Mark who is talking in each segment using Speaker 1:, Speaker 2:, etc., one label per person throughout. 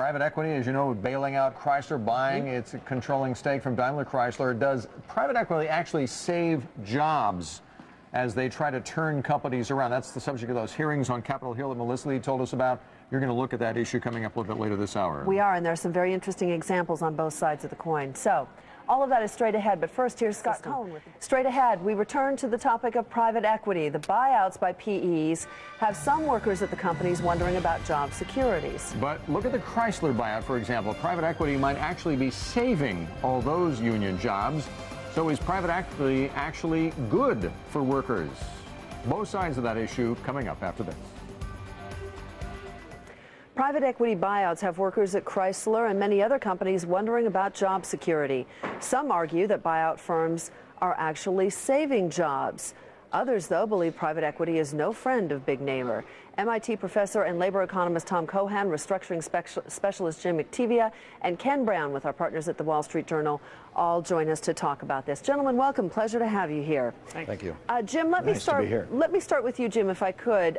Speaker 1: private equity, as you know, bailing out Chrysler, buying its controlling stake from Daimler Chrysler. Does private equity actually save jobs as they try to turn companies around? That's the subject of those hearings on Capitol Hill that Melissa Lee told us about. You're going to look at that issue coming up a little bit later this hour.
Speaker 2: We are, and there are some very interesting examples on both sides of the coin. So, all of that is straight ahead, but first here's Scott Cohen with Straight Ahead. We return to the topic of private equity. The buyouts by PEs have some workers at the companies wondering about job securities.
Speaker 1: But look at the Chrysler buyout, for example. Private equity might actually be saving all those union jobs. So is private equity actually good for workers? Both sides of that issue coming up after this.
Speaker 2: Private equity buyouts have workers at Chrysler and many other companies wondering about job security. Some argue that buyout firms are actually saving jobs. Others, though, believe private equity is no friend of big neighbor. MIT professor and labor economist Tom Cohen, restructuring specialist Jim McTevia, and Ken Brown with our partners at the Wall Street Journal all join us to talk about this. Gentlemen, welcome. Pleasure to have you here.
Speaker 3: Thank you.
Speaker 2: Jim, let me start with you, Jim, if I could.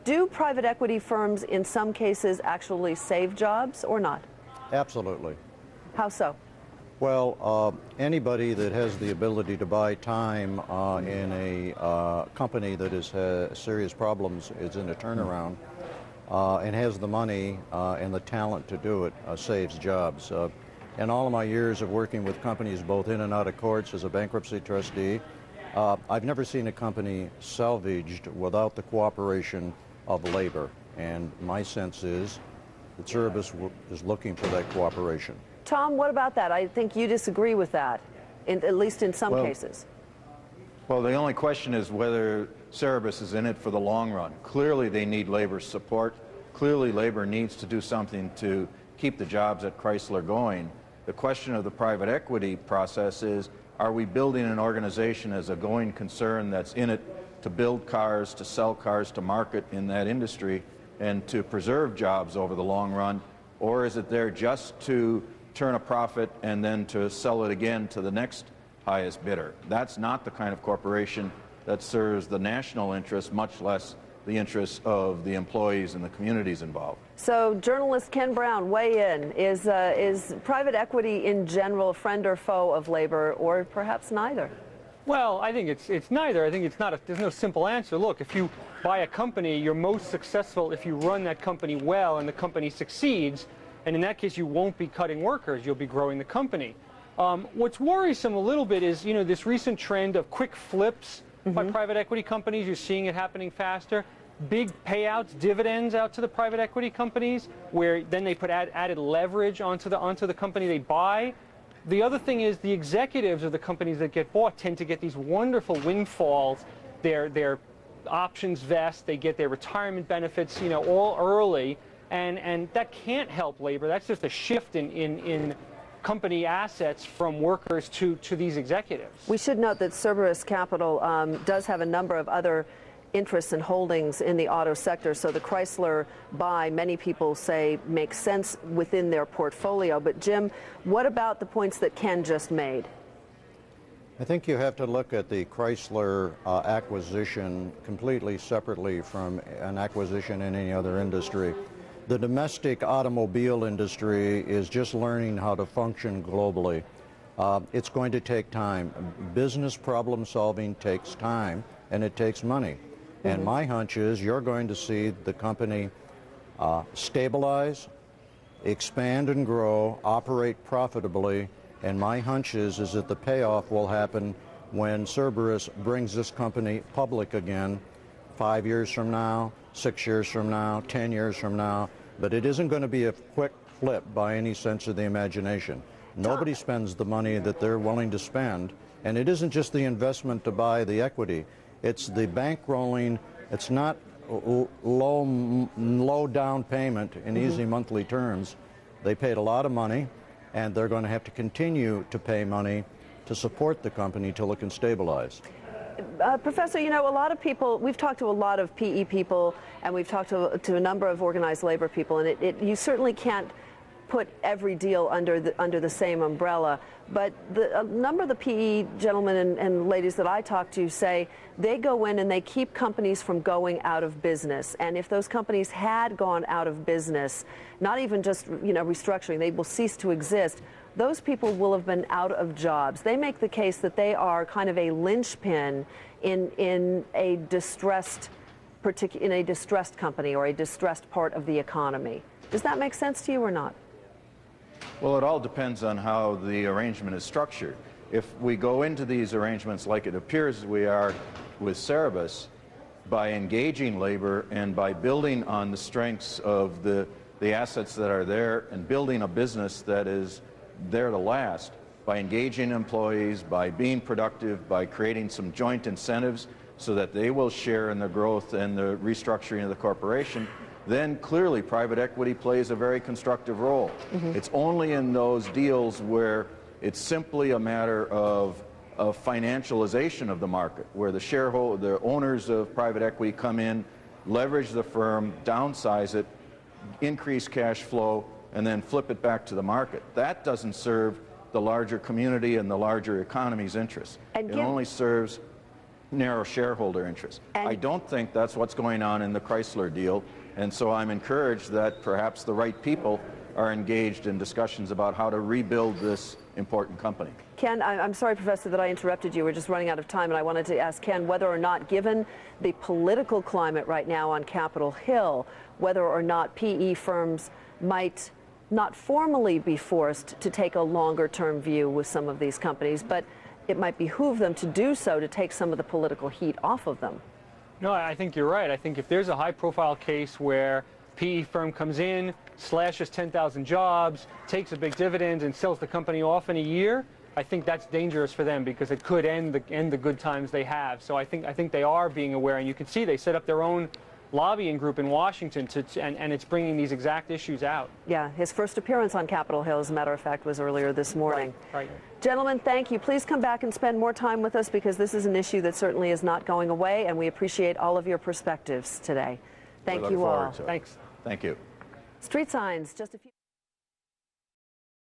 Speaker 2: Do private equity firms in some cases actually save jobs or not?
Speaker 3: Absolutely.
Speaker 2: How so?
Speaker 3: Well, anybody that has the ability to buy time in a company that has serious problems, is in a turnaround, and has the money and the talent to do it, saves jobs. In all of my years of working with companies both in and out of courts as a bankruptcy trustee, I've never seen a company salvaged without the cooperation of labor. And my sense is that Cerberus is looking for that cooperation.
Speaker 2: Tom, what about that? I think you disagree with that, at least in some cases.
Speaker 4: Well, the only question is whether Cerberus is in it for the long run. Clearly, they need labor support. Clearly, labor needs to do something to keep the jobs at Chrysler going. The question of the private equity process is, are we building an organization as a going concern that's in it to build cars, to sell cars, to market in that industry, and to preserve jobs over the long run? Or is it there just to turn a profit and then to sell it again to the next highest bidder? That's not the kind of corporation that serves the national interest, much less the interests of the employees and the communities involved.
Speaker 2: So, journalist Ken Brown, weigh in. Is private equity in general a friend or foe of labor, or perhaps neither?
Speaker 5: Well, I think it's neither. I think it's not. There's no simple answer. Look, if you buy a company, you're most successful if you run that company well and the company succeeds. And in that case, you won't be cutting workers. You'll be growing the company. What's worrisome a little bit is, this recent trend of quick flips by private equity companies. You're seeing it happening faster. Big payouts, dividends out to the private equity companies, where then they put added leverage onto the company they buy. The other thing is the executives of the companies that get bought tend to get these wonderful windfalls. Their options vest. They get their retirement benefits, all early. And that can't help labor. That's just a shift in company assets from workers to these executives.
Speaker 2: We should note that Cerberus Capital does have a number of other interests and holdings in the auto sector. So the Chrysler buy, many people say, makes sense within their portfolio. But Jim, what about the points that Ken just made?
Speaker 3: I think you have to look at the Chrysler acquisition completely separately from an acquisition in any other industry. The domestic automobile industry is just learning how to function globally. It's going to take time. Business problem solving takes time, and it takes money. And my hunch is you're going to see the company stabilize, expand and grow, operate profitably, and my hunch is that the payoff will happen when Cerberus brings this company public again 5 years from now, 6 years from now, 10 years from now. But it isn't going to be a quick flip by any sense of the imagination. Nobody spends the money that they're willing to spend, and it isn't just the investment to buy the equity. It's the bankrolling. It's not low down payment in easy monthly terms. They paid a lot of money, and they're going to have to continue to pay money to support the company till it can stabilize.
Speaker 2: Professor, a lot of people, we've talked to a lot of PE people, and we've talked to a number of organized labor people, and you certainly can't put every deal under the same umbrella. But a number of the PE gentlemen and ladies that I talk to say they go in and they keep companies from going out of business. And if those companies had gone out of business, not even just restructuring, they will cease to exist. Those people will have been out of jobs. They make the case that they are kind of a linchpin in a distressed company or a distressed part of the economy. Does that make sense to you or not?
Speaker 4: Well, it all depends on how the arrangement is structured. If we go into these arrangements like it appears we are with Cerebus, by engaging labor and by building on the strengths of the assets that are there and building a business that is there to last, by engaging employees, by being productive, by creating some joint incentives so that they will share in the growth and the restructuring of the corporation, then clearly private equity plays a very constructive role. It's only in those deals where it's simply a matter of financialization of the market, where the owners of private equity come in, leverage the firm, downsize it, increase cash flow, and then flip it back to the market. That doesn't serve the larger community and the larger economy's interests. It only serves narrow shareholder interests. I don't think that's what's going on in the Chrysler deal, and so I'm encouraged that perhaps the right people are engaged in discussions about how to rebuild this important company.
Speaker 2: Ken, I'm sorry, Professor, that I interrupted you. We're just running out of time, and I wanted to ask Ken whether or not, given the political climate right now on Capitol Hill, whether or not PE firms might not formally be forced to take a longer-term view with some of these companies, but it might behoove them to do so to take some of the political heat off of them.
Speaker 5: No, I think you're right. I think if there's a high-profile case where PE firm comes in, slashes 10,000 jobs, takes a big dividend, and sells the company off in a year, I think that's dangerous for them because it could end the good times they have. So I think they are being aware, and you can see they set up their own lobbying group in Washington and it's bringing these exact issues out.
Speaker 2: Yeah, his first appearance on Capitol Hill, as a matter of fact, was earlier this morning.
Speaker 5: Right.
Speaker 2: Gentlemen, thank you. Please come back and spend more time with us because this is an issue that certainly is not going away, and we appreciate all of your perspectives today. Thank you all.
Speaker 5: Thanks.
Speaker 4: Thank you.
Speaker 2: Street Signs, just a few